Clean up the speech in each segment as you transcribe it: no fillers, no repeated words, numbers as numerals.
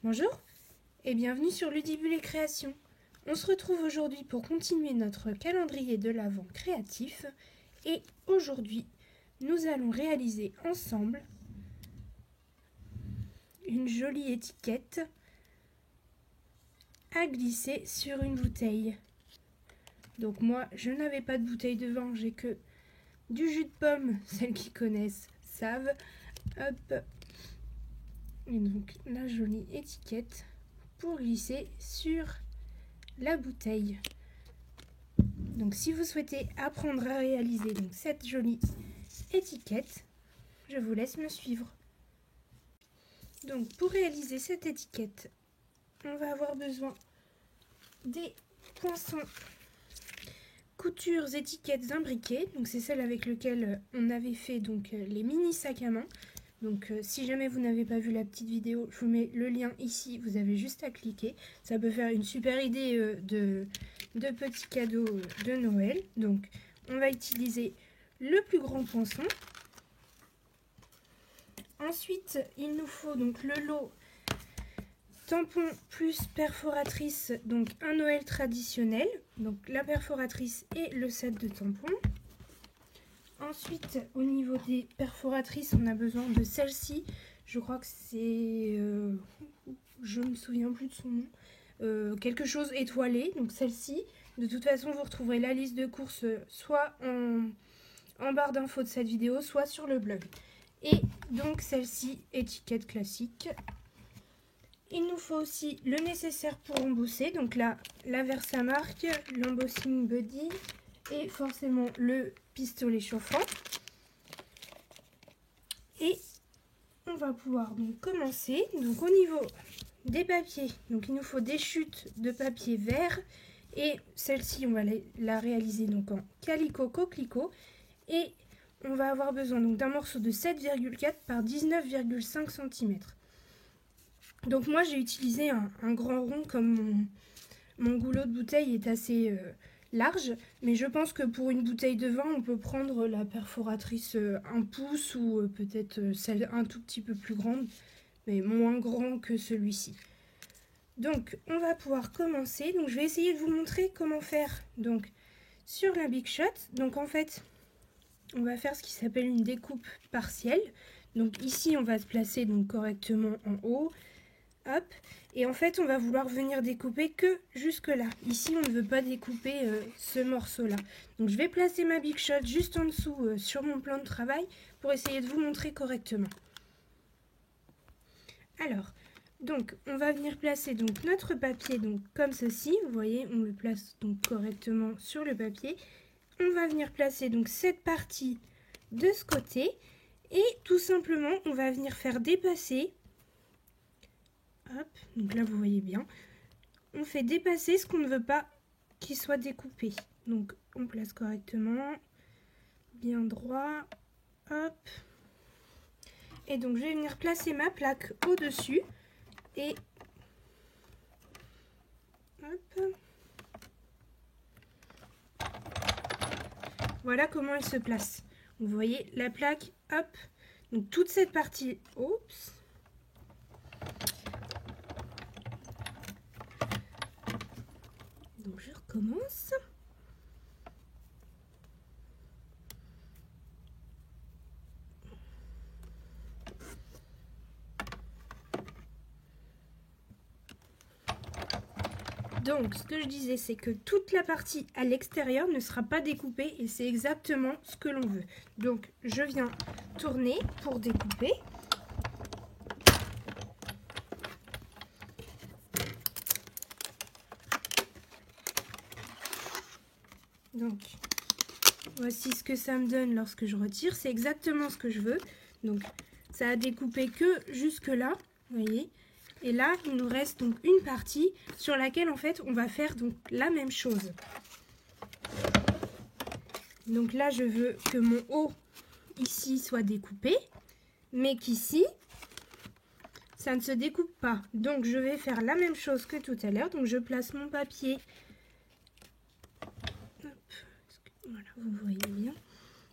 Bonjour et bienvenue sur Ludibule et Création. On se retrouve aujourd'hui pour continuer notre calendrier de l'Avent créatif et aujourd'hui nous allons réaliser ensemble une jolie étiquette à glisser sur une bouteille. Donc moi je n'avais pas de bouteille de vin, j'ai que du jus de pomme, celles qui connaissent savent. Hop. Et donc la jolie étiquette pour glisser sur la bouteille. Donc si vous souhaitez apprendre à réaliser donc cette jolie étiquette, je vous laisse me suivre. Donc pour réaliser cette étiquette, on va avoir besoin des poinçons coutures étiquettes imbriquées. Donc c'est celle avec laquelle on avait fait donc les mini sacs à main. Donc si jamais vous n'avez pas vu la petite vidéo, je vous mets le lien ici, vous avez juste à cliquer. Ça peut faire une super idée de petits cadeaux de Noël. Donc on va utiliser le plus grand poinçon. Ensuite, il nous faut donc le lot tampon plus perforatrice, donc un Noël traditionnel. Donc la perforatrice et le set de tampons. Ensuite, au niveau des perforatrices, on a besoin de celle-ci. Je crois que c'est... je ne me souviens plus de son nom. Quelque chose étoilé, donc celle-ci. De toute façon, vous retrouverez la liste de courses soit en barre d'infos de cette vidéo, soit sur le blog. Et donc celle-ci, étiquette classique. Il nous faut aussi le nécessaire pour embosser. Donc là, la Versamark, l'embossing buddy et forcément le pistolet chauffant. Et on va pouvoir donc commencer. Donc au niveau des papiers, donc il nous faut des chutes de papier vert et celle-ci on va la réaliser donc en calico coquelicot et on va avoir besoin donc d'un morceau de 7,4 par 19,5 cm. Donc moi j'ai utilisé un grand rond comme mon goulot de bouteille est assez large, mais je pense que pour une bouteille de vin, on peut prendre la perforatrice 1 pouce ou peut-être celle un tout petit peu plus grande, mais moins grand que celui-ci. Donc, on va pouvoir commencer. Donc, je vais essayer de vous montrer comment faire donc sur la Big Shot. Donc, en fait, on va faire ce qui s'appelle une découpe partielle. Donc, ici, on va se placer donc correctement en haut. Hop. Et en fait, on va vouloir venir découper que jusque là. Ici, on ne veut pas découper ce morceau-là. Donc, je vais placer ma Big Shot juste en dessous sur mon plan de travail pour essayer de vous montrer correctement. Alors, donc, on va venir placer donc notre papier donc comme ceci. Vous voyez, on le place donc correctement sur le papier. On va venir placer donc cette partie de ce côté. Et tout simplement, on va venir faire dépasser. Hop, donc là vous voyez bien, on fait dépasser ce qu'on ne veut pas qu'il soit découpé. Donc on place correctement, bien droit, hop. Et donc je vais venir placer ma plaque au-dessus et hop. Voilà comment elle se place. Vous voyez la plaque, hop. Donc toute cette partie, oups. Donc je recommence. Donc ce que je disais, c'est que toute la partie à l'extérieur ne sera pas découpée et c'est exactement ce que l'on veut. Donc je viens tourner pour découper. Donc, voici ce que ça me donne lorsque je retire. C'est exactement ce que je veux. Donc, ça a découpé que jusque là, vous voyez. Et là, il nous reste donc une partie sur laquelle, en fait, on va faire donc la même chose. Donc là, je veux que mon haut, ici, soit découpé. Mais qu'ici, ça ne se découpe pas. Donc, je vais faire la même chose que tout à l'heure. Donc, je place mon papier. Voilà, vous voyez bien.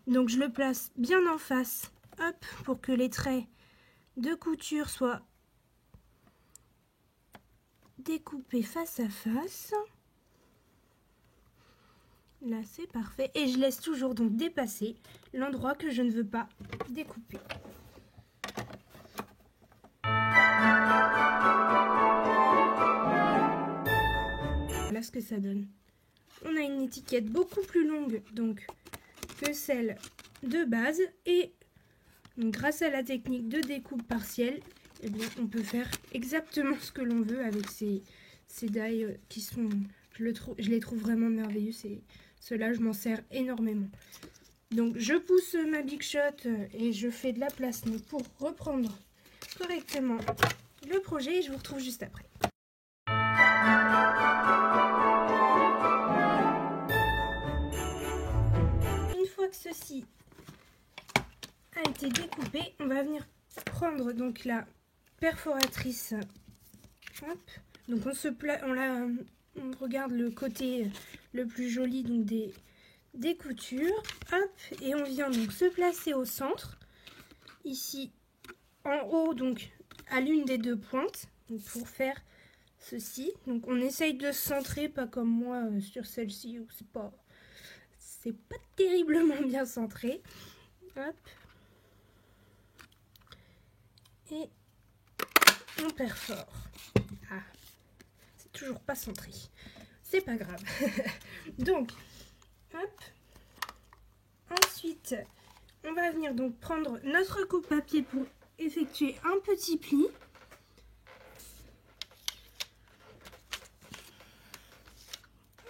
Donc je le place bien en face, hop, pour que les traits de couture soient découper face à face. Là c'est parfait et je laisse toujours donc dépasser l'endroit que je ne veux pas découper. Voilà ce que ça donne. On a une étiquette beaucoup plus longue donc que celle de base et donc, grâce à la technique de découpe partielle, eh bien, on peut faire exactement ce que l'on veut avec ces die qui sont, je les trouve vraiment merveilleux. Ceux-là, je m'en sers énormément. Donc je pousse ma Big Shot et je fais de la place pour reprendre correctement le projet et je vous retrouve juste après. Une fois que ceci a été découpé, on va venir prendre donc la perforatrice. Hop. Donc on regarde le côté le plus joli donc des coutures. Hop, et on vient donc se placer au centre, ici en haut, donc à l'une des deux pointes, donc pour faire ceci. Donc on essaye de se centrer, pas comme moi sur celle-ci où c'est pas terriblement bien centré. Hop. Et on perfore. Ah, c'est toujours pas centré. C'est pas grave. Donc, hop. Ensuite, on va venir donc prendre notre coupe-papier pour effectuer un petit pli.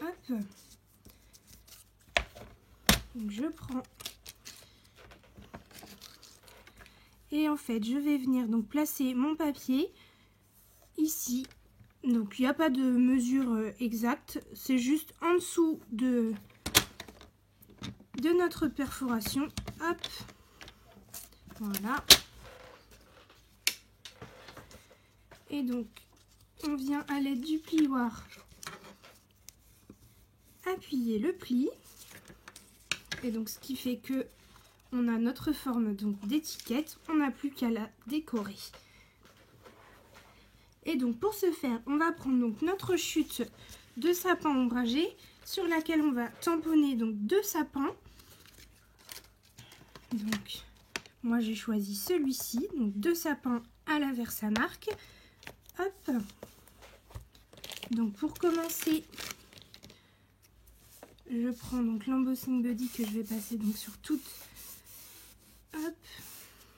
Hop. Donc je prends. Et en fait, je vais venir donc placer mon papier ici. Donc il n'y a pas de mesure exacte, c'est juste en dessous de notre perforation. Hop, voilà. Et donc on vient à l'aide du plioir appuyer le pli. Et donc ce qui fait que on a notre forme donc d'étiquette, on n'a plus qu'à la décorer. Et donc pour ce faire, on va prendre donc notre chute de sapin ombragé sur laquelle on va tamponner donc 2 sapins. Donc moi j'ai choisi celui-ci, donc 2 sapins à la Versamark. Hop. Donc pour commencer, je prends donc l'embossing buddy que je vais passer donc sur toute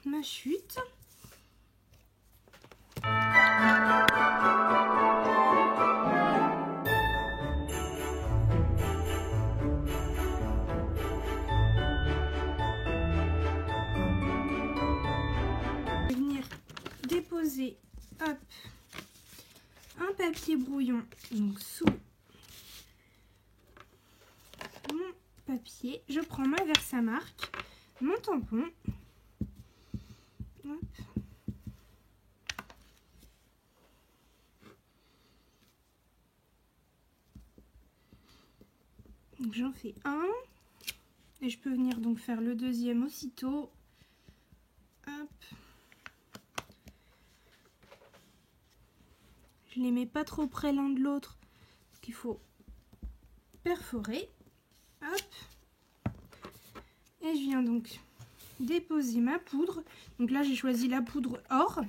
ma chute. Je vais venir déposer un papier brouillon donc sous mon papier. Je prends ma Versamark, mon tampon. Hop. J'en fais un et je peux venir donc faire le deuxième aussitôt. Hop. Je les mets pas trop près l'un de l'autre parce qu'il faut perforer. Hop. Et je viens donc déposer ma poudre. Donc là j'ai choisi la poudre or.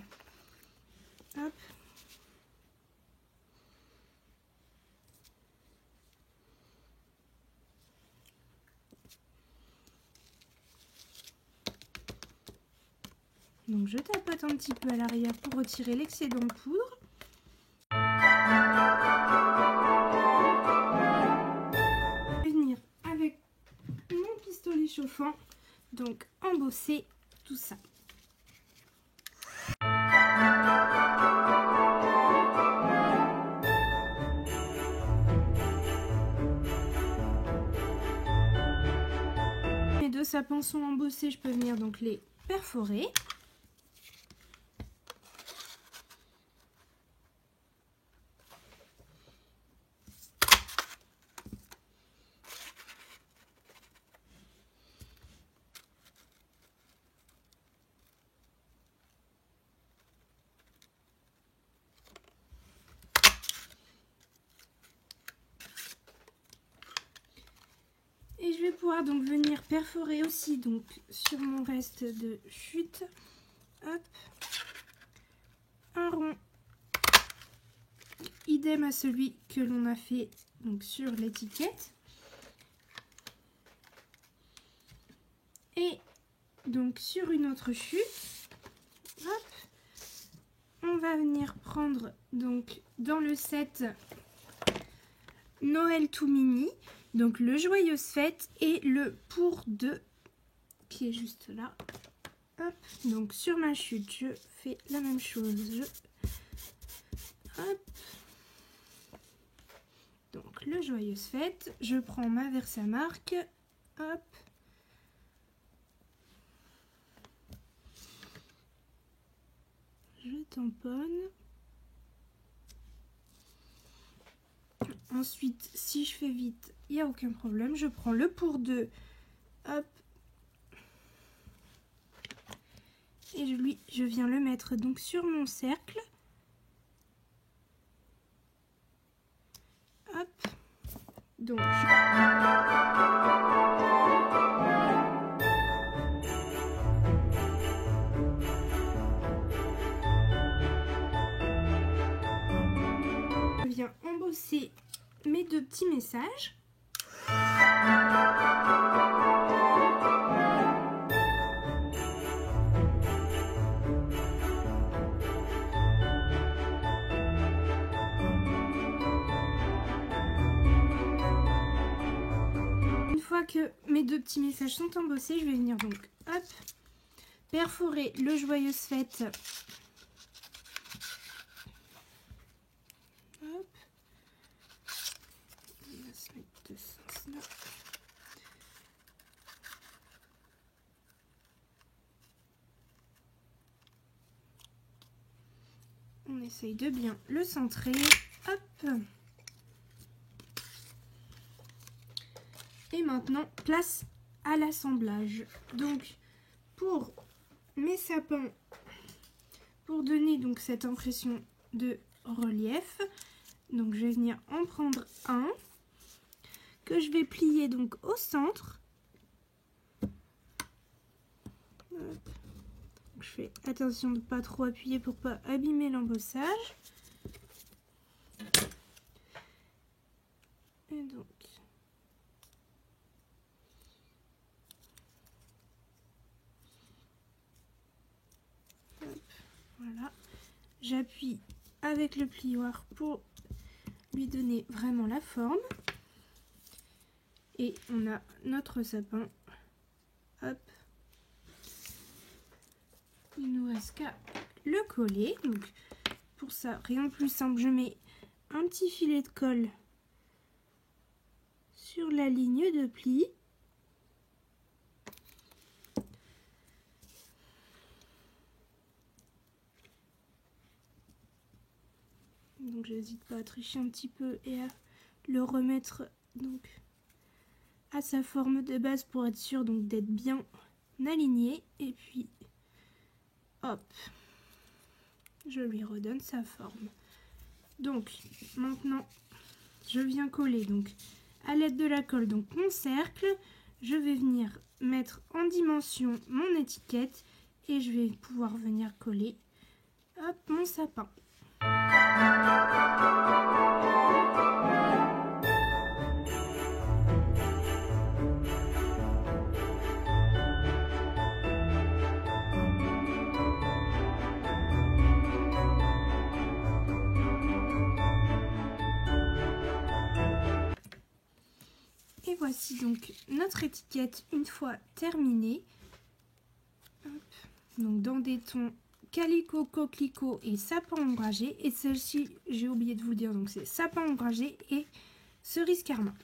Hop. Donc je tapote un petit peu à l'arrière pour retirer l'excédent de poudre. Je vais venir avec mon pistolet chauffant, donc embosser tout ça. Mes 2 sapins sont embossés, je peux venir donc les perforer. vais pouvoir donc venir perforer aussi donc sur mon reste de chute. Hop, un rond. Idem à celui que l'on a fait donc sur l'étiquette. Et donc sur une autre chute, hop, on va venir prendre donc dans le set Noël tout mini, donc le Joyeuse Fête et le pour deux qui est juste là. Hop, donc sur ma chute, je fais la même chose. Hop. Donc le Joyeuse Fête, je prends ma Versamark. Hop. Je tamponne. Ensuite, si je fais vite, il n'y a aucun problème. Je prends le pour deux. Hop. Et je viens le mettre donc sur mon cercle. Hop. Donc je viens embosser mes deux petits messages. Une fois que mes deux petits messages sont embossés, je vais venir donc hop, perforer le Joyeuse Fête. Hop. On va se mettre de ce sens-là. On essaye de bien le centrer. Hop. Et maintenant, place à l'assemblage. Donc, pour mes sapins, pour donner donc cette impression de relief, donc je vais venir en prendre un que je vais plier donc au centre. Hop. Donc, je fais attention de ne pas trop appuyer pour pas abîmer l'embossage. Et donc voilà, j'appuie avec le plioir pour lui donner vraiment la forme. Et on a notre sapin. Hop. Il nous reste qu'à le coller. Donc pour ça, rien de plus simple, je mets un petit filet de colle sur la ligne de pli. Donc j'hésite pas à tricher un petit peu et à le remettre donc à sa forme de base pour être sûr donc d'être bien aligné. Et puis hop, je lui redonne sa forme. Donc maintenant je viens coller donc à l'aide de la colle donc mon cercle. Je vais venir mettre en dimension mon étiquette et je vais pouvoir venir coller hop mon sapin. Et voici donc notre étiquette une fois terminée. Hop. Donc dans des tons calicot, coquelicot et sapin ombragé. Et celle-ci, j'ai oublié de vous dire, donc c'est sapin ombragé et cerise carmin.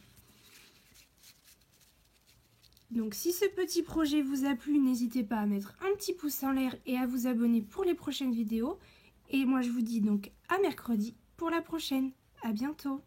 Donc si ce petit projet vous a plu, n'hésitez pas à mettre un petit pouce en l'air et à vous abonner pour les prochaines vidéos. Et moi je vous dis donc à mercredi pour la prochaine. À bientôt.